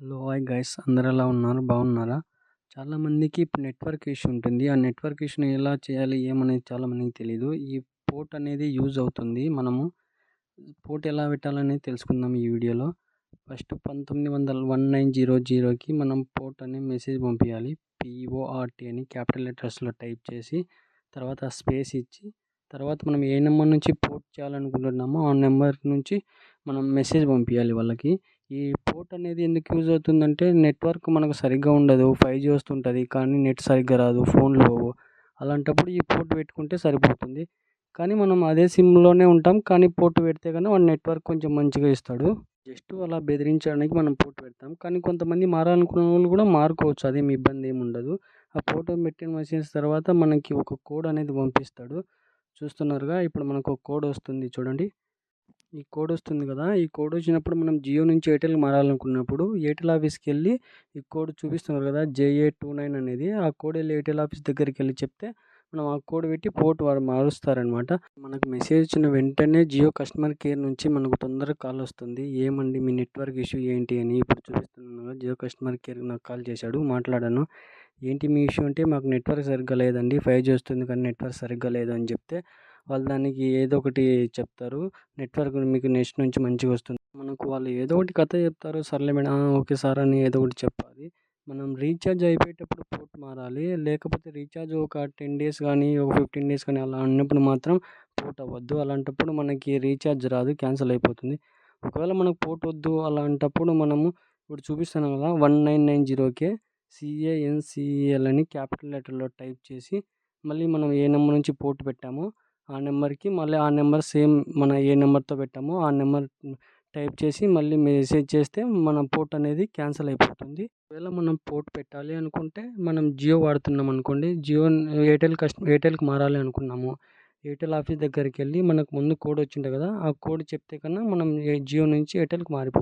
Hello hi guys, అందరు ఎలా ఉన్నారు? బాగున్నారా? చాలామందికి ఇప్పుడు నెట్వర్క్ ఇష్యూ ఉంటుంది. ఆ నెట్వర్క్ ఇష్యూని ఎలా చేయాలి ఏమనేది చాలామందికి తెలీదు. ఈ పోర్ట్ అనేది యూజ్ అవుతుంది. మనము పోర్ట్ ఎలా పెట్టాలనేది తెలుసుకుందాం ఈ వీడియోలో. ఫస్ట్ 1900 మనం పోర్ట్ అనే మెసేజ్ పంపించాలి. PORT అని క్యాపిటల్ లెటర్స్లో టైప్ చేసి తర్వాత స్పేస్ ఇచ్చి తర్వాత మనం ఏ నెంబర్ నుంచి పోర్ట్ చేయాలనుకుంటున్నామో ఆ నెంబర్ నుంచి మనం మెసేజ్ పంపించాలి వాళ్ళకి. ఈ పోర్ట్ అనేది ఎందుకు యూజ్ అవుతుందంటే నెట్వర్క్ మనకు సరిగ్గా ఉండదు. 5G వస్తుంటుంది కానీ నెట్ సరిగ్గా రాదు, ఫోన్లు పోవు. అలాంటప్పుడు ఈ పోర్ట్ పెట్టుకుంటే సరిపోతుంది. కానీ మనం అదే సిమ్లోనే ఉంటాం, కానీ పోర్ట్ పెడితే కన్నా వాడు నెట్వర్క్ కొంచెం మంచిగా ఇస్తాడు. జస్ట్ అలా బెదిరించడానికి మనం పోర్ట్ పెడతాం. కానీ కొంతమంది మారాలనుకున్న వాళ్ళు కూడా మారుకోవచ్చు, అదేమి ఇబ్బంది ఏమి ఉండదు. ఆ పోర్ట్ పెట్టిన మెసేజ్ తర్వాత మనకి ఒక కోడ్ అనేది పంపిస్తాడు. చూస్తున్నారుగా, ఇప్పుడు మనకు ఒక కోడ్ వస్తుంది చూడండి. ఈ కోడ్ వస్తుంది కదా, ఈ కోడ్ వచ్చినప్పుడు మనం జియో నుంచి ఎయిర్టెల్ మారాలనుకున్నప్పుడు ఎయిర్టెల్ ఆఫీస్కి వెళ్ళి ఈ కోడ్ చూపిస్తున్నారు కదా, JA29 అనేది, ఆ కోడ్ వెళ్ళి ఎయిర్టెల్ ఆఫీస్ దగ్గరికి వెళ్ళి చెప్తే మనం ఆ కోడ్ పెట్టి పోర్ట్ వారు మారుస్తారనమాట. మనకు మెసేజ్ వచ్చిన వెంటనే జియో కస్టమర్ కేర్ నుంచి మనకు తొందరగా కాల్ వస్తుంది. ఏమండి మీ నెట్వర్క్ ఇష్యూ ఏంటి అని. ఇప్పుడు చూపిస్తున్నాను కదా, జియో కస్టమర్ కేర్ నాకు కాల్ చేశాడు, మాట్లాడాను. ఏంటి మీ ఇష్యూ అంటే, మాకు నెట్వర్క్ సరిగ్గా లేదండి, 5G వస్తుంది కానీ నెట్వర్క్ సరిగ్గా లేదని చెప్తే వాళ్ళు దానికి ఏదో ఒకటి చెప్తారు. నెట్వర్క్ మీకు నెక్స్ట్ నుంచి మంచిగా వస్తుంది. మనకు వాళ్ళు ఏదో ఒకటి కథ చెప్తారు. సర్లే మేడం, ఓకే సార్ అని ఏదో ఒకటి చెప్పాలి. మనం రీఛార్జ్ అయిపోయేటప్పుడు పోర్ట్ మారాలి. లేకపోతే రీఛార్జ్ ఒక 10 డేస్ కానీ ఒక 15 డేస్ కానీ అలా ఉన్నప్పుడు మాత్రం పోర్ట్ అవ్వద్దు. అలాంటప్పుడు మనకి రీఛార్జ్ రాదు, క్యాన్సిల్ అయిపోతుంది. ఒకవేళ మనకు పోర్ట్ వద్దు అలాంటప్పుడు మనము ఇప్పుడు చూపిస్తున్నాం కదా, 1990 CANCEL అని క్యాపిటల్ లెటర్లో టైప్ చేసి మళ్ళీ మనం ఏ నెంబర్ నుంచి పోర్ట్ పెట్టామో ఆ నెంబర్కి మళ్ళీ ఆ నెంబర్ సేమ్ మన ఏ నెంబర్తో పెట్టామో ఆ నెంబర్ టైప్ చేసి మళ్ళీ మెసేజ్ చేస్తే మన పోర్ట్ అనేది క్యాన్సిల్ అయిపోతుంది. ఒకవేళ మనం పోర్ట్ పెట్టాలి అనుకుంటే మనం జియో వాడుతున్నాం అనుకోండి, ఎయిర్టెల్కి మారాలి అనుకున్నాము, ఎయిర్టెల్ ఆఫీస్ దగ్గరికి వెళ్ళి మనకు ముందు కోడ్ వచ్చింటుంది కదా, ఆ కోడ్ చెప్తే కన్నా మనం జియో నుంచి ఎయిర్టెల్కి మారిపోతాం.